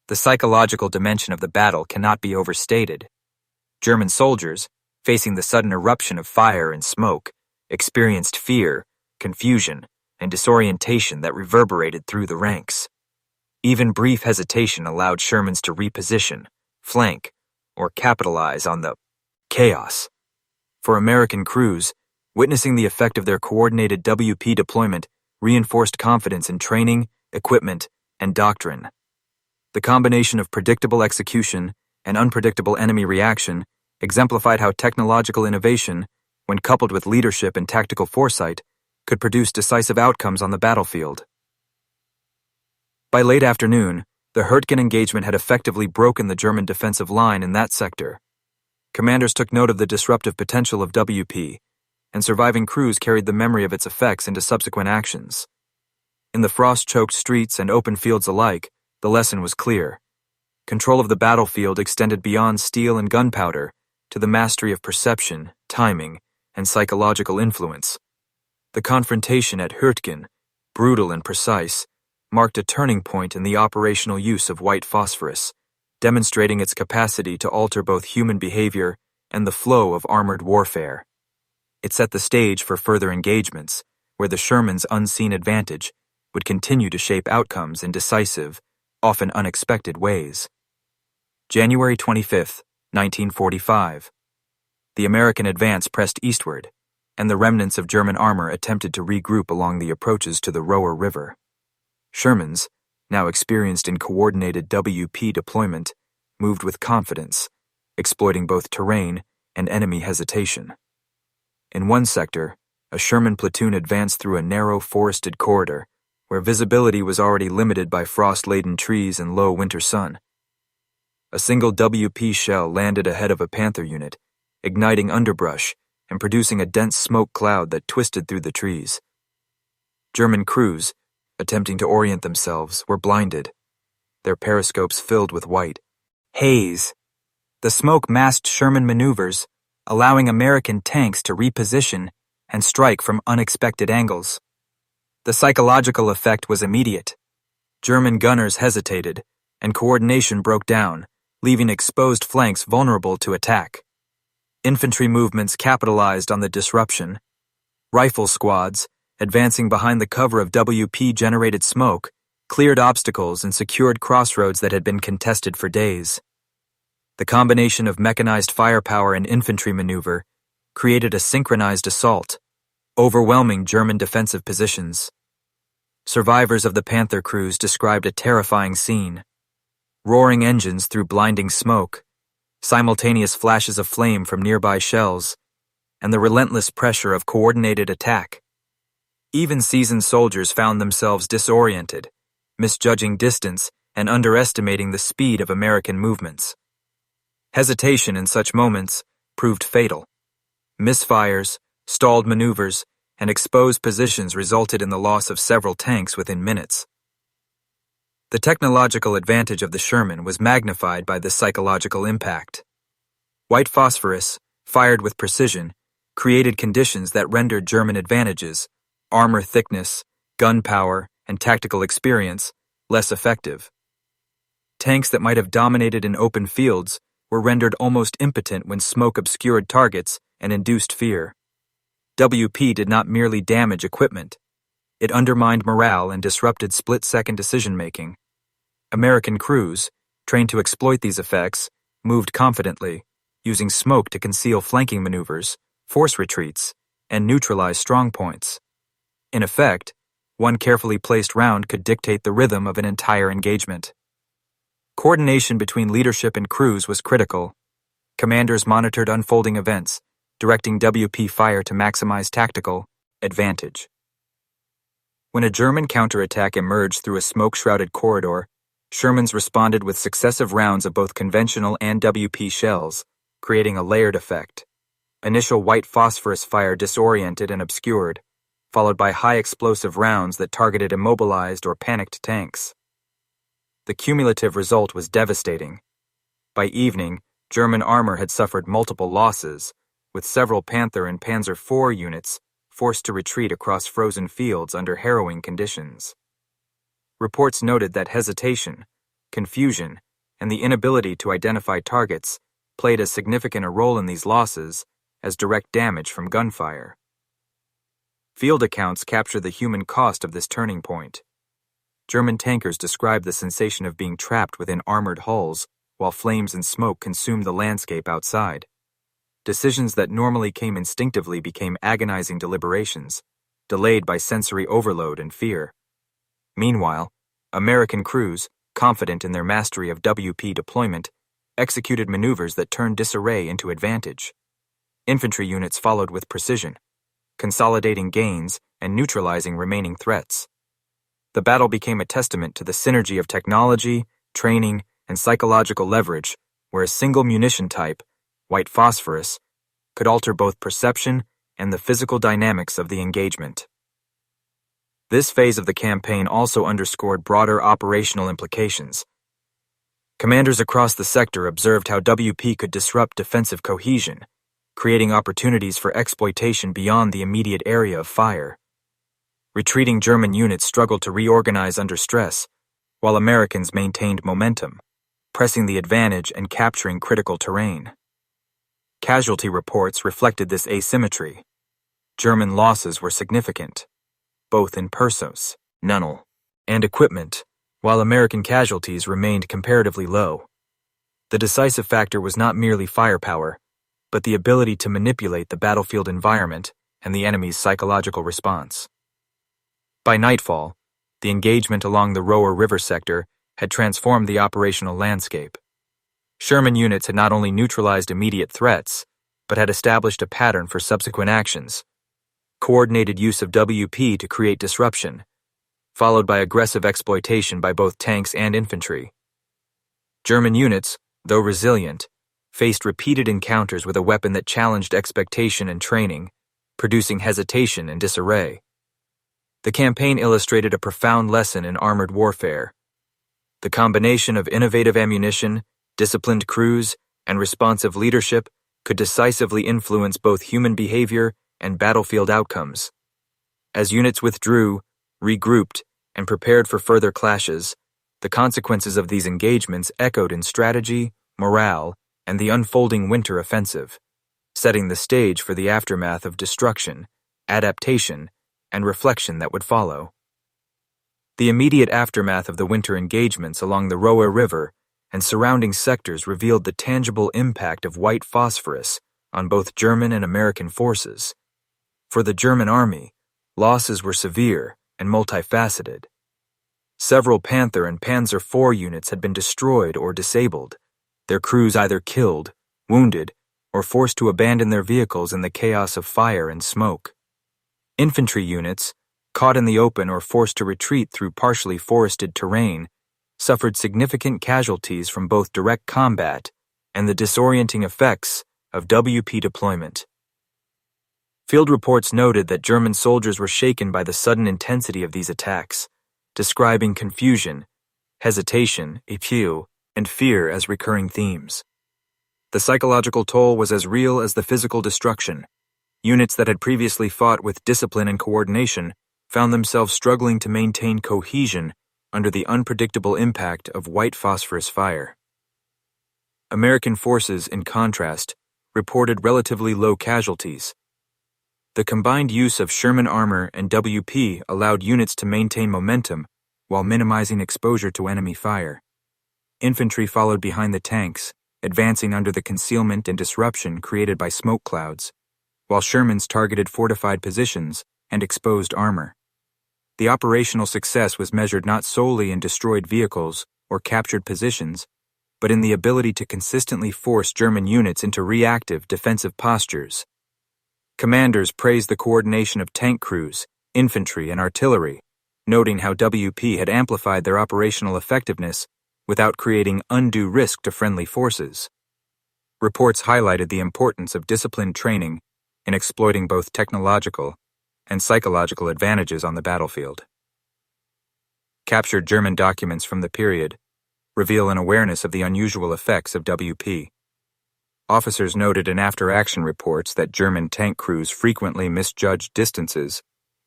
The psychological dimension of the battle cannot be overstated. German soldiers, facing the sudden eruption of fire and smoke, experienced fear, confusion, and disorientation that reverberated through the ranks. Even brief hesitation allowed Shermans to reposition, flank, or capitalize on the chaos. For American crews, witnessing the effect of their coordinated WP deployment reinforced confidence in training, equipment, and doctrine. The combination of predictable execution and unpredictable enemy reaction exemplified how technological innovation, when coupled with leadership and tactical foresight, could produce decisive outcomes on the battlefield. By late afternoon, the Hürtgen engagement had effectively broken the German defensive line in that sector. Commanders took note of the disruptive potential of WP, and surviving crews carried the memory of its effects into subsequent actions. In the frost-choked streets and open fields alike, the lesson was clear. Control of the battlefield extended beyond steel and gunpowder to the mastery of perception, timing, and psychological influence. The confrontation at Hürtgen, brutal and precise, marked a turning point in the operational use of white phosphorus, demonstrating its capacity to alter both human behavior and the flow of armored warfare. It set the stage for further engagements, where the Shermans' unseen advantage would continue to shape outcomes in decisive, often unexpected ways. January 25, 1945. The American advance pressed eastward, and the remnants of German armor attempted to regroup along the approaches to the Roer River. Shermans, now experienced in coordinated WP deployment, moved with confidence, exploiting both terrain and enemy hesitation. In one sector, a Sherman platoon advanced through a narrow forested corridor where visibility was already limited by frost-laden trees and low winter sun. A single WP shell landed ahead of a Panther unit, igniting underbrush and producing a dense smoke cloud that twisted through the trees. German crews, attempting to orient themselves, were blinded, their periscopes filled with white haze. The smoke masked Sherman maneuvers, allowing American tanks to reposition and strike from unexpected angles. The psychological effect was immediate. German gunners hesitated, and coordination broke down, leaving exposed flanks vulnerable to attack. Infantry movements capitalized on the disruption. Rifle squads, advancing behind the cover of WP-generated smoke, cleared obstacles and secured crossroads that had been contested for days. The combination of mechanized firepower and infantry maneuver created a synchronized assault, overwhelming German defensive positions. Survivors of the Panther crews described a terrifying scene. Roaring engines through blinding smoke, simultaneous flashes of flame from nearby shells, and the relentless pressure of coordinated attack. Even seasoned soldiers found themselves disoriented, misjudging distance and underestimating the speed of American movements. Hesitation in such moments proved fatal. Misfires, stalled maneuvers, and exposed positions resulted in the loss of several tanks within minutes. The technological advantage of the Sherman was magnified by this psychological impact. White phosphorus, fired with precision, created conditions that rendered German advantages, armor thickness, gun power, and tactical experience, less effective. Tanks that might have dominated in open fields were rendered almost impotent when smoke obscured targets and induced fear. WP did not merely damage equipment. It undermined morale and disrupted split-second decision-making. American crews, trained to exploit these effects, moved confidently, using smoke to conceal flanking maneuvers, force retreats, and neutralize strongpoints. In effect, one carefully placed round could dictate the rhythm of an entire engagement. Coordination between leadership and crews was critical. Commanders monitored unfolding events, directing WP fire to maximize tactical advantage. When a German counterattack emerged through a smoke-shrouded corridor, Shermans responded with successive rounds of both conventional and WP shells, creating a layered effect. Initial white phosphorus fire disoriented and obscured, followed by high-explosive rounds that targeted immobilized or panicked tanks. The cumulative result was devastating. By evening, German armor had suffered multiple losses, with several Panther and Panzer IV units forced to retreat across frozen fields under harrowing conditions. Reports noted that hesitation, confusion, and the inability to identify targets played as significant a role in these losses as direct damage from gunfire. Field accounts capture the human cost of this turning point. German tankers described the sensation of being trapped within armored hulls while flames and smoke consumed the landscape outside. Decisions that normally came instinctively became agonizing deliberations, delayed by sensory overload and fear. Meanwhile, American crews, confident in their mastery of WP deployment, executed maneuvers that turned disarray into advantage. Infantry units followed with precision, consolidating gains and neutralizing remaining threats. The battle became a testament to the synergy of technology, training, and psychological leverage, where a single munition type, white phosphorus, could alter both perception and the physical dynamics of the engagement. This phase of the campaign also underscored broader operational implications. Commanders across the sector observed how WP could disrupt defensive cohesion, creating opportunities for exploitation beyond the immediate area of fire. Retreating German units struggled to reorganize under stress, while Americans maintained momentum, pressing the advantage and capturing critical terrain. Casualty reports reflected this asymmetry. German losses were significant, both in persos, null, and equipment, while American casualties remained comparatively low. The decisive factor was not merely firepower, but the ability to manipulate the battlefield environment and the enemy's psychological response. By nightfall, the engagement along the Roer River sector had transformed the operational landscape. Sherman units had not only neutralized immediate threats, but had established a pattern for subsequent actions. Coordinated use of WP to create disruption, followed by aggressive exploitation by both tanks and infantry. German units, though resilient, faced repeated encounters with a weapon that challenged expectation and training, producing hesitation and disarray. The campaign illustrated a profound lesson in armored warfare. The combination of innovative ammunition, disciplined crews, and responsive leadership could decisively influence both human behavior and battlefield outcomes. As units withdrew, regrouped, and prepared for further clashes, the consequences of these engagements echoed in strategy, morale, and the unfolding winter offensive, setting the stage for the aftermath of destruction, adaptation, and reflection that would follow. The immediate aftermath of the winter engagements along the Roer River and surrounding sectors revealed the tangible impact of white phosphorus on both German and American forces. For the German army, losses were severe and multifaceted. Several Panther and Panzer IV units had been destroyed or disabled, their crews either killed, wounded, or forced to abandon their vehicles in the chaos of fire and smoke. Infantry units, caught in the open or forced to retreat through partially forested terrain, suffered significant casualties from both direct combat and the disorienting effects of WP deployment. Field reports noted that German soldiers were shaken by the sudden intensity of these attacks, describing confusion, hesitation, épieu, and fear as recurring themes. The psychological toll was as real as the physical destruction. Units that had previously fought with discipline and coordination found themselves struggling to maintain cohesion under the unpredictable impact of white phosphorus fire. American forces, in contrast, reported relatively low casualties. The combined use of Sherman armor and WP allowed units to maintain momentum while minimizing exposure to enemy fire. Infantry followed behind the tanks, advancing under the concealment and disruption created by smoke clouds, while Shermans targeted fortified positions and exposed armor. The operational success was measured not solely in destroyed vehicles or captured positions, but in the ability to consistently force German units into reactive defensive postures. Commanders praised the coordination of tank crews, infantry, and artillery, noting how WP had amplified their operational effectiveness without creating undue risk to friendly forces. Reports highlighted the importance of disciplined training in exploiting both technological and psychological advantages on the battlefield. Captured German documents from the period reveal an awareness of the unusual effects of WP. Officers noted in after-action reports that German tank crews frequently misjudged distances,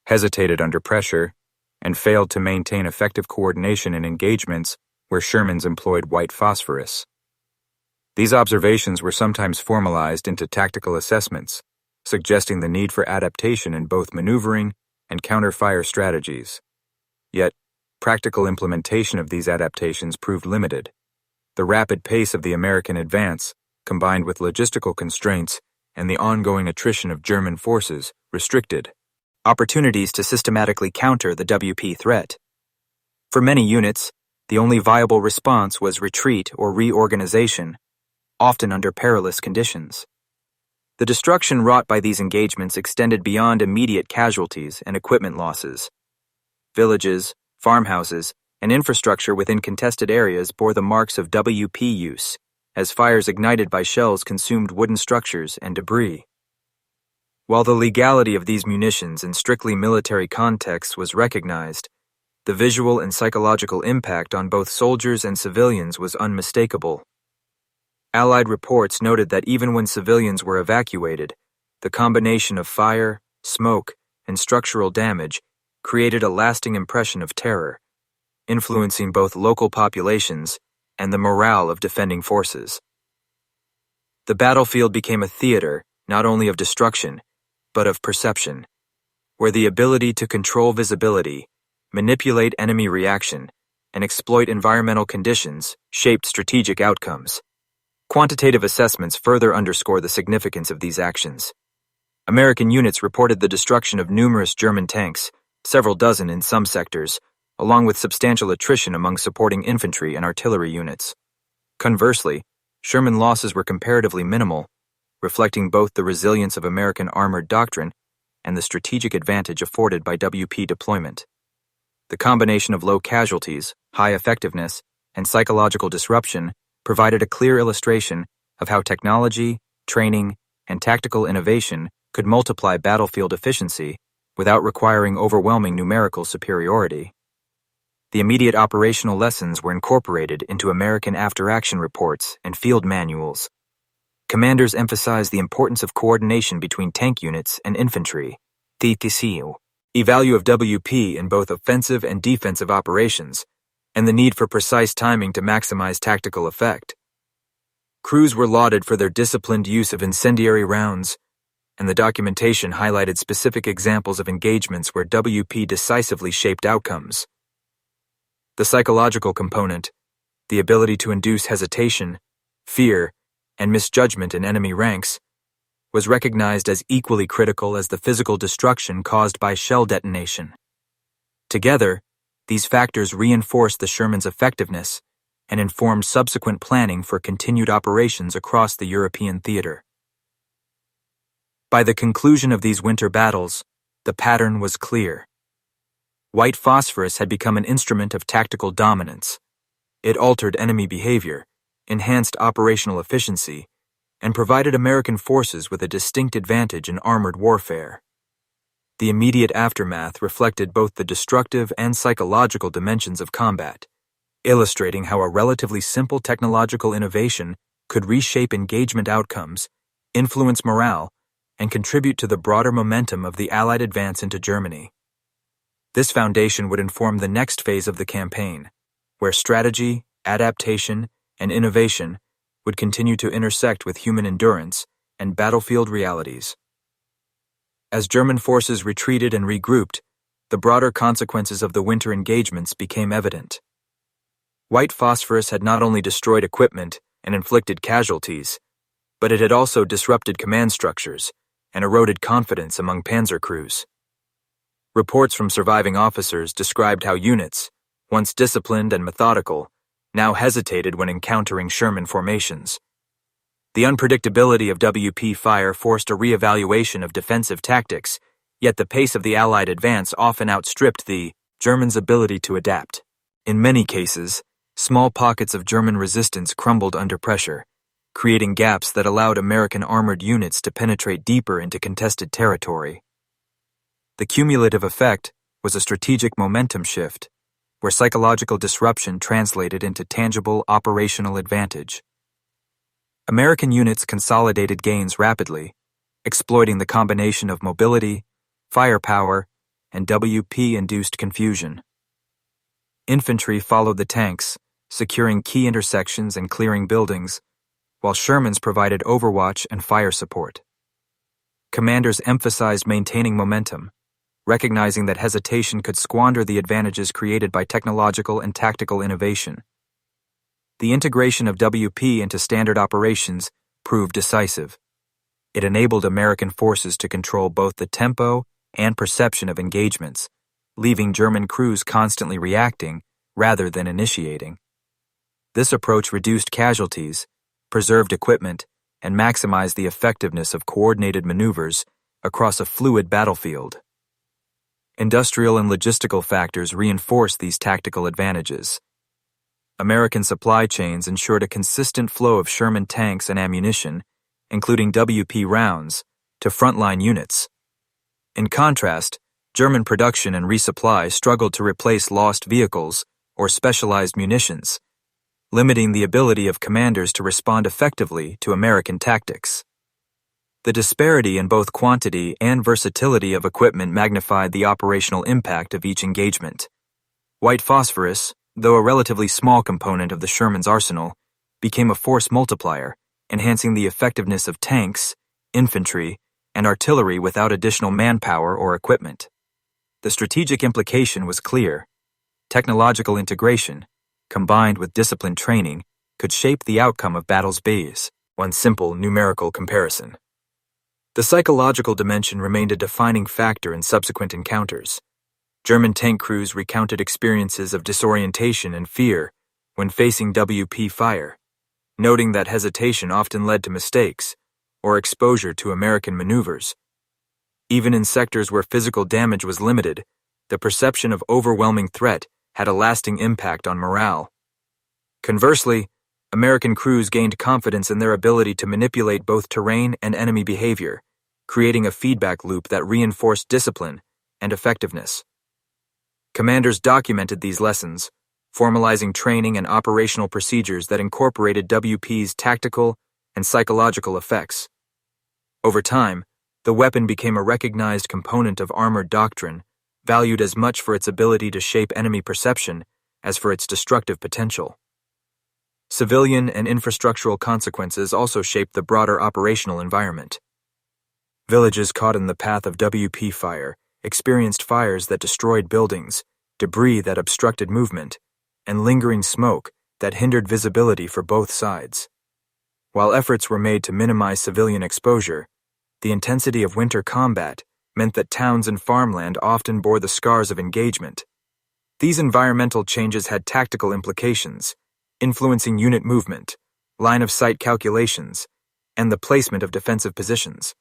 hesitated under pressure, and failed to maintain effective coordination in engagements where Shermans employed white phosphorus. These observations were sometimes formalized into tactical assessments, suggesting the need for adaptation in both maneuvering and counter-fire strategies. Yet, practical implementation of these adaptations proved limited. The rapid pace of the American advance, combined with logistical constraints and the ongoing attrition of German forces, restricted opportunities to systematically counter the WP threat. For many units, the only viable response was retreat or reorganization, often under perilous conditions. The destruction wrought by these engagements extended beyond immediate casualties and equipment losses. Villages, farmhouses, and infrastructure within contested areas bore the marks of WP use, as fires ignited by shells consumed wooden structures and debris. While the legality of these munitions in strictly military contexts was recognized, the visual and psychological impact on both soldiers and civilians was unmistakable. Allied reports noted that even when civilians were evacuated, the combination of fire, smoke, and structural damage created a lasting impression of terror, influencing both local populations and the morale of defending forces. The battlefield became a theater not only of destruction, but of perception, where the ability to control visibility, manipulate enemy reaction, and exploit environmental conditions shaped strategic outcomes. Quantitative assessments further underscore the significance of these actions. American units reported the destruction of numerous German tanks, several dozen in some sectors, along with substantial attrition among supporting infantry and artillery units. Conversely, Sherman losses were comparatively minimal, reflecting both the resilience of American armored doctrine and the strategic advantage afforded by WP deployment. The combination of low casualties, high effectiveness, and psychological disruption provided a clear illustration of how technology, training, and tactical innovation could multiply battlefield efficiency without requiring overwhelming numerical superiority. The immediate operational lessons were incorporated into American after-action reports and field manuals. Commanders emphasized the importance of coordination between tank units and infantry, the value of WP in both offensive and defensive operations, and the need for precise timing to maximize tactical effect. Crews were lauded for their disciplined use of incendiary rounds, and the documentation highlighted specific examples of engagements where WP decisively shaped outcomes. The psychological component, the ability to induce hesitation, fear, and misjudgment in enemy ranks, was recognized as equally critical as the physical destruction caused by shell detonation. Together, these factors reinforced the Sherman's effectiveness and informed subsequent planning for continued operations across the European theater. By the conclusion of these winter battles, the pattern was clear. White phosphorus had become an instrument of tactical dominance. It altered enemy behavior, enhanced operational efficiency, and provided American forces with a distinct advantage in armored warfare. The immediate aftermath reflected both the destructive and psychological dimensions of combat, illustrating how a relatively simple technological innovation could reshape engagement outcomes, influence morale, and contribute to the broader momentum of the Allied advance into Germany. This foundation would inform the next phase of the campaign, where strategy, adaptation, and innovation would continue to intersect with human endurance and battlefield realities. As German forces retreated and regrouped, the broader consequences of the winter engagements became evident. White phosphorus had not only destroyed equipment and inflicted casualties, but it had also disrupted command structures and eroded confidence among panzer crews. Reports from surviving officers described how units, once disciplined and methodical, now hesitated when encountering Sherman formations. The unpredictability of WP fire forced a reevaluation of defensive tactics, yet the pace of the Allied advance often outstripped the Germans' ability to adapt. In many cases, small pockets of German resistance crumbled under pressure, creating gaps that allowed American armored units to penetrate deeper into contested territory. The cumulative effect was a strategic momentum shift, where psychological disruption translated into tangible operational advantage. American units consolidated gains rapidly, exploiting the combination of mobility, firepower, and WP-induced confusion. Infantry followed the tanks, securing key intersections and clearing buildings, while Shermans provided overwatch and fire support. Commanders emphasized maintaining momentum, recognizing that hesitation could squander the advantages created by technological and tactical innovation. The integration of WP into standard operations proved decisive. It enabled American forces to control both the tempo and perception of engagements, leaving German crews constantly reacting rather than initiating. This approach reduced casualties, preserved equipment, and maximized the effectiveness of coordinated maneuvers across a fluid battlefield. Industrial and logistical factors reinforced these tactical advantages. American supply chains ensured a consistent flow of Sherman tanks and ammunition, including WP rounds, to frontline units. In contrast, German production and resupply struggled to replace lost vehicles or specialized munitions, limiting the ability of commanders to respond effectively to American tactics. The disparity in both quantity and versatility of equipment magnified the operational impact of each engagement. White phosphorus, though a relatively small component of the Sherman's arsenal, became a force multiplier, enhancing the effectiveness of tanks, infantry, and artillery without additional manpower or equipment. The strategic implication was clear. Technological integration, combined with disciplined training, could shape the outcome of battles base. One simple numerical comparison. The psychological dimension remained a defining factor in subsequent encounters. German tank crews recounted experiences of disorientation and fear when facing WP fire, noting that hesitation often led to mistakes or exposure to American maneuvers. Even in sectors where physical damage was limited, the perception of overwhelming threat had a lasting impact on morale. Conversely, American crews gained confidence in their ability to manipulate both terrain and enemy behavior, creating a feedback loop that reinforced discipline and effectiveness. Commanders documented these lessons, formalizing training and operational procedures that incorporated WP's tactical and psychological effects. Over time, the weapon became a recognized component of armored doctrine, valued as much for its ability to shape enemy perception as for its destructive potential. Civilian and infrastructural consequences also shaped the broader operational environment. Villages caught in the path of WP fire experienced fires that destroyed buildings, debris that obstructed movement, and lingering smoke that hindered visibility for both sides. While efforts were made to minimize civilian exposure, the intensity of winter combat meant that towns and farmland often bore the scars of engagement. These environmental changes had tactical implications, influencing unit movement, line-of-sight calculations, and the placement of defensive positions.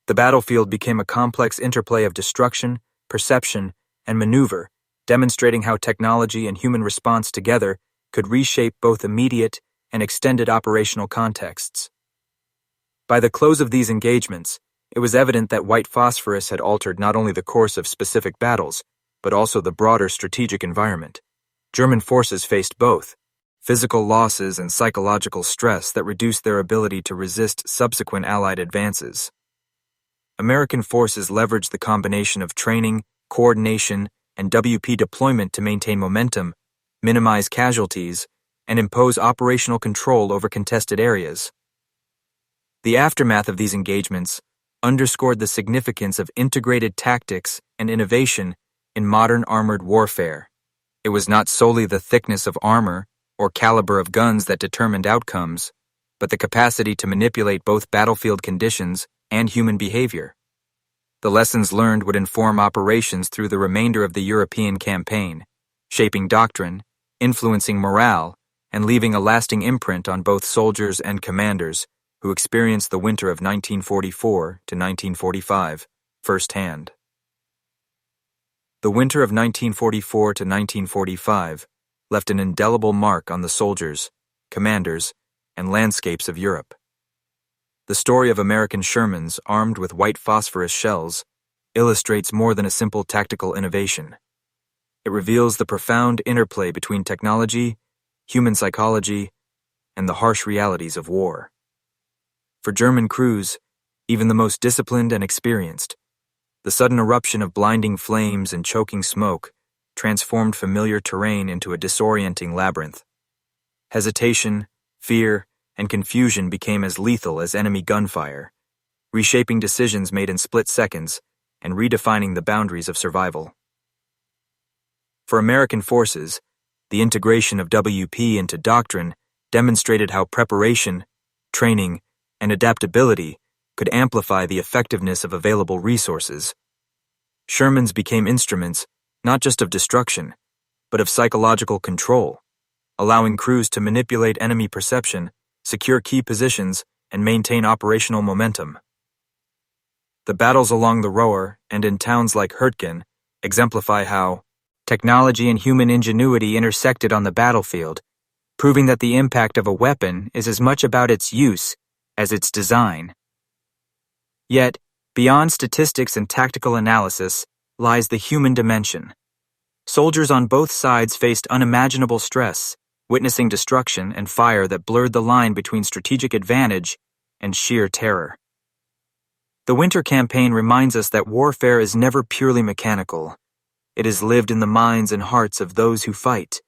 The battlefield became a complex interplay of destruction, perception, and maneuver, demonstrating how technology and human response together could reshape both immediate and extended operational contexts. By the close of these engagements, it was evident that white phosphorus had altered not only the course of specific battles, but also the broader strategic environment. German forces faced both physical losses and psychological stress that reduced their ability to resist subsequent Allied advances. American forces leveraged the combination of training, coordination, and WP deployment to maintain momentum, minimize casualties, and impose operational control over contested areas. The aftermath of these engagements underscored the significance of integrated tactics and innovation in modern armored warfare. It was not solely the thickness of armor or caliber of guns that determined outcomes, but the capacity to manipulate both battlefield conditions and human behavior. The lessons learned would inform operations through the remainder of the European campaign, shaping doctrine, influencing morale, and leaving a lasting imprint on both soldiers and commanders who experienced the winter of 1944 to 1945 firsthand. The winter of 1944 to 1945 left an indelible mark on the soldiers, commanders, and landscapes of Europe. The story of American Shermans armed with white phosphorus shells illustrates more than a simple tactical innovation. It reveals the profound interplay between technology, human psychology, and the harsh realities of war. For German crews, even the most disciplined and experienced, the sudden eruption of blinding flames and choking smoke transformed familiar terrain into a disorienting labyrinth. Hesitation, fear, and confusion became as lethal as enemy gunfire, reshaping decisions made in split seconds and redefining the boundaries of survival. For American forces, the integration of WP into doctrine demonstrated how preparation, training, and adaptability could amplify the effectiveness of available resources. Shermans became instruments not just of destruction, but of psychological control, allowing crews to manipulate enemy perception, secure key positions, and maintain operational momentum. The battles along the Ruhr and in towns like Hürtgen exemplify how technology and human ingenuity intersected on the battlefield, proving that the impact of a weapon is as much about its use as its design. Yet, beyond statistics and tactical analysis lies the human dimension. Soldiers on both sides faced unimaginable stress, witnessing destruction and fire that blurred the line between strategic advantage and sheer terror. The Winter Campaign reminds us that warfare is never purely mechanical. It is lived in the minds and hearts of those who fight,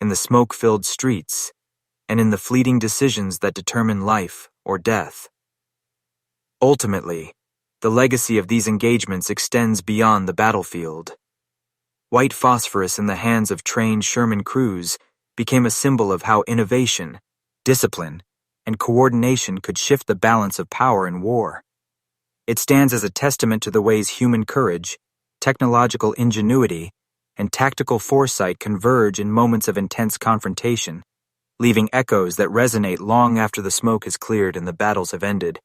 in the smoke-filled streets, and in the fleeting decisions that determine life or death. Ultimately, the legacy of these engagements extends beyond the battlefield. White phosphorus in the hands of trained Sherman crews became a symbol of how innovation, discipline, and coordination could shift the balance of power in war. It stands as a testament to the ways human courage, technological ingenuity, and tactical foresight converge in moments of intense confrontation, leaving echoes that resonate long after the smoke has cleared and the battles have ended.